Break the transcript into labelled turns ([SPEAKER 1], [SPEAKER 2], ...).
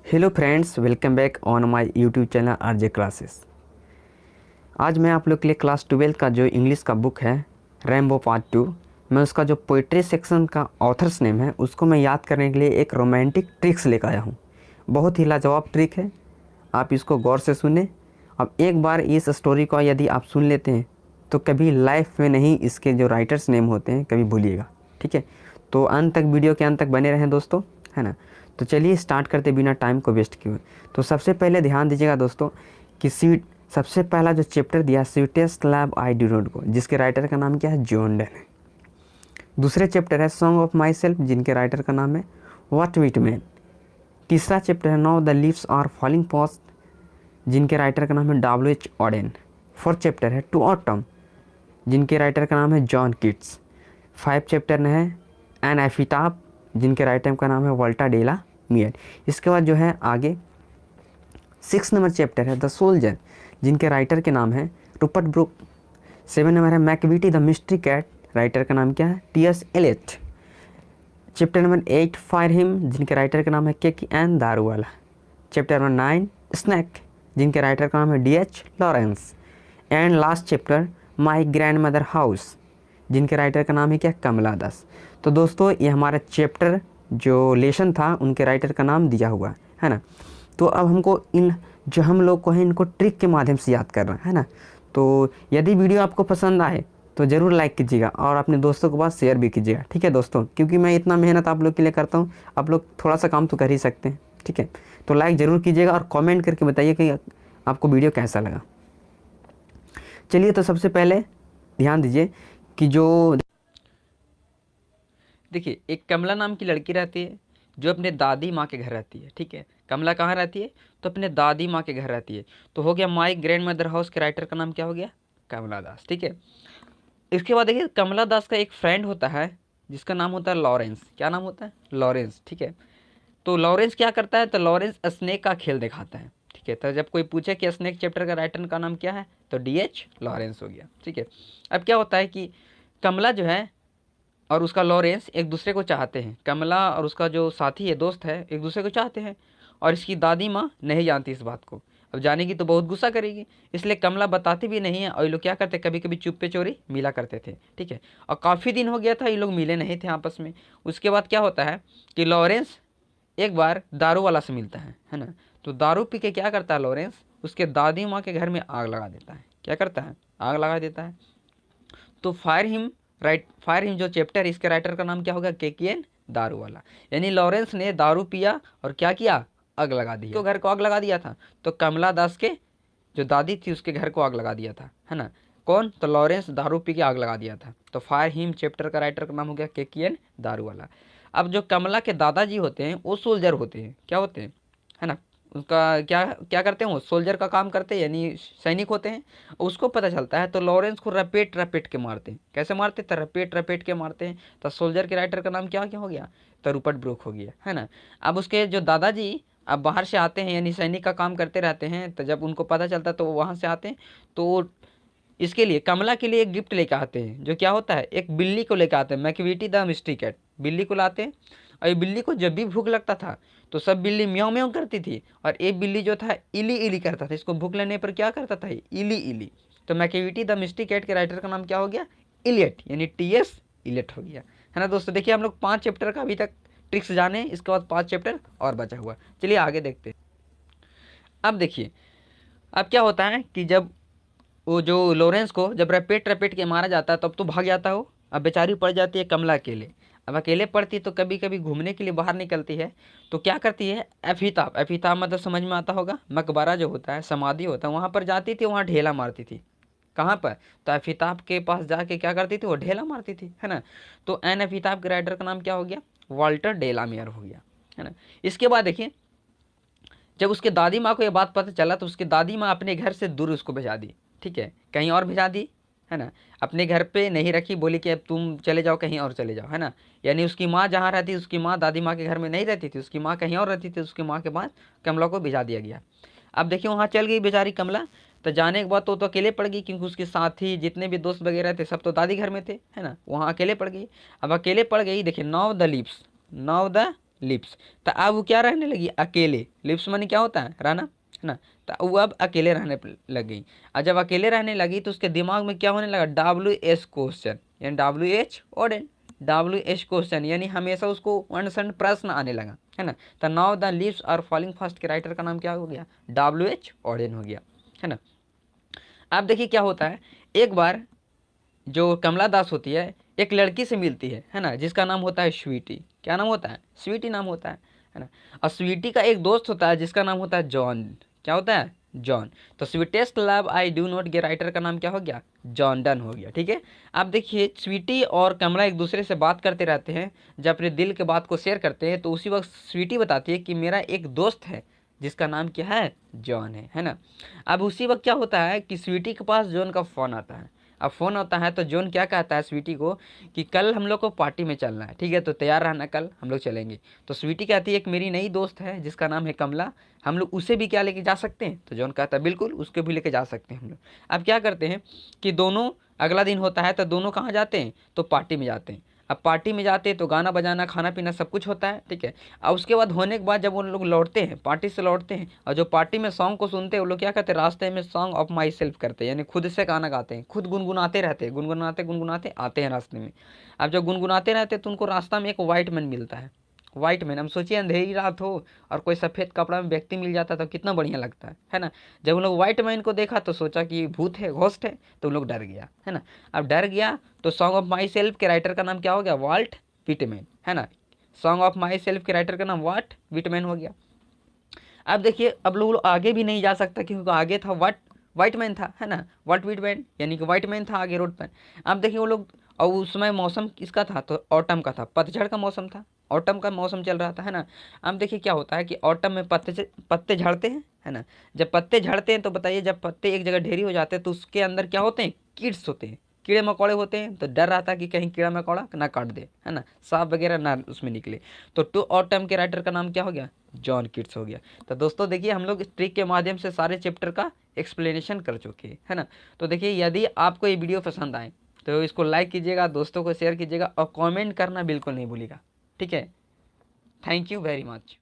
[SPEAKER 1] Hello friends, welcome back on my YouTube channel RJ classes. आज मैं आप लोग के लिए क्लास 12 का जो इंग्लिश का बुक है रेम्बो पार्ट 2, मैं उसका जो पोइट्री सेक्शन का ऑथर्स नेम है उसको मैं याद करने के लिए एक रोमांटिक ट्रिक्स लेकर आया हूँ। बहुत ही लाजवाब ट्रिक है, आप इसको गौर से सुने। अब एक बार इस स्टोरी को यदि आप सुन लेते हैं तो कभी लाइफ में नहीं इसके जो राइटर्स नेम होते हैं कभी भूलिएगा, ठीक है। तो अंत तक, वीडियो के अंत तक बने रहें दोस्तों, है ना। तो चलिए स्टार्ट करते बिना टाइम को वेस्ट किए। तो सबसे पहले ध्यान दीजिएगा दोस्तों कि सबसे पहला जो चैप्टर दिया sweetest love I do not go, जिसके राइटर का नाम क्या है, जॉन डन है। दूसरे चैप्टर है सॉन्ग ऑफ माई सेल्फ, जिनके राइटर का नाम है व्हाट विटमैन। तीसरा चैप्टर है now the leaves are falling fast, जिनके राइटर का नाम है W.H. ऑडेन। फोर्थ चैप्टर है टू ऑटम, जिनके राइटर का नाम है जॉन किट्स। 5 चैप्टर है एन एफिताब, जिनके राइटर का नाम है वोल्टा डेला मियर। इसके बाद जो है आगे 6 नंबर चैप्टर है द सोल्जर, जिनके राइटर के नाम है रूपर्ट ब्रूक। 7 नंबर है Macavity the mystery cat, writer का नाम क्या है, T.S. Eliot. Chapter number 8 fire hymn, जिनके राइटर का नाम है K.N. Daruwalla. Chapter number 9 snake, जिनके राइटर का नाम है D.H. Lawrence. And last chapter my grandmother house, जिनके राइटर का नाम है क्या, कमला दास। तो दोस्तों ये हमारा चैप्टर जो लेसन था उनके राइटर का नाम दिया हुआ है ना। तो अब हमको इन जो हम लोग को है इनको ट्रिक के माध्यम से याद करना है ना। तो यदि वीडियो आपको पसंद आए तो ज़रूर लाइक कीजिएगा और अपने दोस्तों के पास शेयर भी कीजिएगा, ठीक है दोस्तों, क्योंकि मैं इतना मेहनत आप लोग के लिए करता हूँ, आप लोग थोड़ा सा काम तो कर ही सकते हैं, ठीक है। तो लाइक ज़रूर कीजिएगा और कमेंट करके बताइए कि आपको वीडियो कैसा लगा। चलिए तो सबसे पहले ध्यान दीजिए कि जो देखिए एक कमला नाम की लड़की रहती है जो अपने दादी माँ के घर रहती है, ठीक है। कमला कहाँ रहती है, तो अपने दादी माँ के घर रहती है। तो हो गया माई ग्रैंड मदर हाउस, के राइटर का नाम क्या हो गया, कमला दास, ठीक है। इसके बाद देखिए कमला दास का एक फ्रेंड होता है जिसका नाम होता है लॉरेंस। क्या नाम होता है, लॉरेंस, ठीक है। तो लॉरेंस क्या करता है, तो लॉरेंस स्नेक का खेल दिखाता है, ठीक है। तो जब कोई पूछे कि स्नेक चैप्टर का राइटर का नाम क्या है, तो D.H. लॉरेंस हो गया, ठीक है। अब क्या होता है कि कमला जो है और उसका लॉरेंस एक दूसरे को चाहते हैं। कमला और उसका जो साथी है, दोस्त है, एक दूसरे को चाहते हैं और इसकी दादी माँ नहीं जानती इस बात को। अब जानेगी तो बहुत गुस्सा करेगी, इसलिए कमला बताती भी नहीं है। और ये लोग क्या करते, कभी कभी चुप्पे चोरी मिला करते थे, ठीक है। और काफ़ी दिन हो गया था ये लोग मिले नहीं थे आपस में। उसके बाद क्या होता है कि लॉरेंस एक बार दारू वाला से मिलता है ना। तो दारू पी के क्या करता है लॉरेंस, उसके दादी माँ के घर में आग लगा देता है। क्या करता है, आग लगा देता है। तो फायर हिम जो चैप्टर है इसके राइटर का नाम क्या होगा, K.N. दारू वाला। यानी लॉरेंस ने दारू पिया और क्या किया, आग लगा दी। तो घर को आग लगा दिया था, तो कमला दास के जो दादी थी उसके घर को आग लगा दिया था, है ना। कौन, तो लॉरेंस दारू पी के आग लगा दिया था। तो फायर हिम चैप्टर का राइटर का नाम हो गया K.N. दारू वाला। अब जो कमला के दादाजी होते हैं वो सोल्जर होते हैं, क्या होते हैं, है ना। उसका क्या क्या करते हैं, वो सोल्जर का काम करते हैं, यानी सैनिक होते हैं। उसको पता चलता है तो लॉरेंस को रपेट रपेट के मारते हैं। कैसे मारते, तो रपेट रपेट के मारते हैं। तो सोल्जर के राइटर का नाम क्या क्या हो गया, तो रूपर्ट ब्रूक हो गया, है ना। अब उसके जो दादाजी अब बाहर से आते हैं, यानी सैनिक का काम करते रहते हैं। तो जब उनको पता चलता है तो वो वहाँ से आते हैं। तो इसके लिए कमला के लिए एक गिफ्ट लेकर आते हैं, जो क्या होता है, एक बिल्ली को लेकर आते हैं, मैकविटी द मिस्ट्री कैट, बिल्ली को लाते हैं। और ये बिल्ली को जब भी भूख लगता था तो सब बिल्ली म्याऊं म्याऊं करती थी और एक बिल्ली जो था इली इली करता था। इसको भूख लगने पर क्या करता था, इली इली। तो मैकविटी द मिस्ट्री कैट के राइटर का नाम क्या हो गया, इलियट, यानी T.S. इलियट हो गया, है ना दोस्तों। देखिए हम लोग 5 चैप्टर का अभी तक ट्रिक्स जाने, इसके बाद 5 चैप्टर और बचा हुआ। चलिए आगे देखते हैं। अब देखिए अब क्या होता है कि जब वो जो लॉरेंस को जब रपेट रपेट के मारा जाता है तब तो भाग जाता हो। अब बेचारी पड़ जाती है कमला अकेले। अब अकेले पड़ती तो कभी कभी घूमने के लिए बाहर निकलती है। तो क्या करती है, एफिताब, एफिताब मतलब समझ में आता होगा, मकबरा जो होता है, समाधि होता है, वहाँ पर जाती थी, वहाँ ढेला मारती थी। कहाँ पर, तो एफिताब के पास जाके क्या करती थी, वो ढेला मारती थी, है ना। तो एन एफिताब के राइटर का नाम क्या हो गया, वाल्टर डेलामियर हो गया, है ना। इसके बाद देखिए जब उसके दादी माँ को ये बात पता चला तो उसकी दादी माँ अपने घर से दूर उसको भिजा दी, ठीक है, कहीं और भिजा दी, है ना। अपने घर पे नहीं रखी, बोली कि अब तुम चले जाओ, कहीं और चले जाओ, है ना। यानी उसकी माँ जहाँ रहती, उसकी माँ दादी माँ के घर में नहीं रहती थी, उसकी माँ कहीं और रहती थी। उसकी माँ के पास कमला को भिजा दिया गया। अब देखिए वहाँ चल गई बेचारी कमला। तो जाने के बाद तो अकेले पड़ गई, क्योंकि उसके साथी जितने भी दोस्त वगैरह थे सब तो दादी घर में थे, है ना। वहाँ अकेले पड़ गई। अब अकेले पड़ गई, देखिए now the leaves, now the lips. तो अब वो क्या रहने लगी, अकेले। लिप्स माने क्या होता है, रहना, है ना। तो वो अब अकेले रहने लग गई। और जब अकेले रहने लगी तो उसके दिमाग में क्या होने लगा, WH क्वेश्चन, यानी WH ओडेन, WH क्वेश्चन, यानी हमेशा उसको अनसन प्रश्न आने लगा, है ना। तो now the leaves are falling fast के राइटर का नाम क्या हो गया, WH ओडेन हो गया, है ना। अब देखिए क्या होता है, एक बार जो कमला दास होती है एक लड़की से मिलती है ना, जिसका नाम होता है स्वीटी। क्या नाम होता है, स्वीटी नाम होता है ना। और स्वीटी का एक दोस्त होता है जिसका नाम होता है जॉन। क्या होता है, जॉन। तो sweetest love I do not go writer का नाम क्या हो गया, जॉन डन हो गया, ठीक है। आप देखिए स्वीटी और कमला एक दूसरे से बात करते रहते हैं, जब अपने दिल के बात को शेयर करते हैं तो उसी वक्त स्वीटी बताती है कि मेरा एक दोस्त है जिसका नाम क्या है, जॉन है ना। अब उसी वक्त क्या होता है कि स्वीटी के पास जॉन का फ़ोन आता है। अब फ़ोन होता है तो जॉन क्या कहता है स्वीटी को कि कल हम लोग को पार्टी में चलना है, ठीक है, तो तैयार रहना, कल हम लोग चलेंगे। तो स्वीटी कहती है एक मेरी नई दोस्त है जिसका नाम है कमला, हम लोग उसे भी क्या लेके जा सकते हैं। तो जॉन कहता है बिल्कुल, उसके भी लेके जा सकते हैं हम लोग। अब क्या करते हैं कि दोनों, अगला दिन होता है तो दोनों कहाँ जाते हैं, तो पार्टी में जाते हैं। अब पार्टी में जाते हैं तो गाना बजाना खाना पीना सब कुछ होता है, ठीक है। और उसके बाद होने के बाद जब उन लोग लौटते हैं, पार्टी से लौटते हैं, और जो पार्टी में सॉन्ग को सुनते हैं वो लोग क्या करते हैं, रास्ते में सॉन्ग ऑफ माई सेल्फ करते हैं, यानी खुद से गाना गाते हैं, खुद गुनगुनाते रहते हैं, गुनगुनाते गुनगुनाते आते हैं रास्ते में। अब जब गुनगुनाते रहते हैं तो उनको रास्ता में एक वाइट मैन मिलता है। वाइट मैन, हम सोचिए अंधेरी रात हो और कोई सफ़ेद कपड़ा में व्यक्ति मिल जाता तो कितना बढ़िया लगता है ना। जब उन लोग व्हाइट मैन को देखा तो सोचा कि भूत है, घोस्ट है, तो उन लोग डर गया, है ना। अब डर गया तो सॉन्ग ऑफ माई सेल्फ के राइटर का नाम क्या हो गया, वाल्ट विटमैन, है ना। सॉन्ग ऑफ माई सेल्फ के राइटर का नाम वाट विटमैन हो गया। अब देखिए अब लोग आगे भी नहीं जा सकता क्योंकि आगे था वाट, वाइट मैन था, है ना, वाट विटमैन, यानी कि वाइट मैन था आगे रोड पर। अब देखिए वो लोग, और उस समय मौसम किसका था, तो ऑटम का था, पतझड़ का मौसम था, ऑटम का मौसम चल रहा था, है ना। अब देखिए क्या होता है कि ऑटम में पत्ते झड़ते हैं, है ना। जब पत्ते झड़ते हैं तो बताइए, जब पत्ते एक जगह ढेरी हो जाते हैं तो उसके अंदर क्या होते हैं, किड्स होते हैं, कीड़े मकोड़े होते हैं। तो डर रहा था कि कहीं कीड़ा मकोड़ा ना काट दे, है ना, सांप वगैरह ना उसमें निकले। तो टू ऑटम के राइटर का नाम क्या हो गया, जॉन किट्स हो गया। तो दोस्तों देखिए हम लोग इस ट्रिक के माध्यम से सारे चैप्टर का एक्सप्लेनेशन कर चुके हैं, है ना। तो देखिए यदि आपको ये वीडियो पसंद आए तो इसको लाइक कीजिएगा, दोस्तों को शेयर कीजिएगा और कमेंट करना बिल्कुल नहीं भूलिएगा, ठीक है। Thank you very much.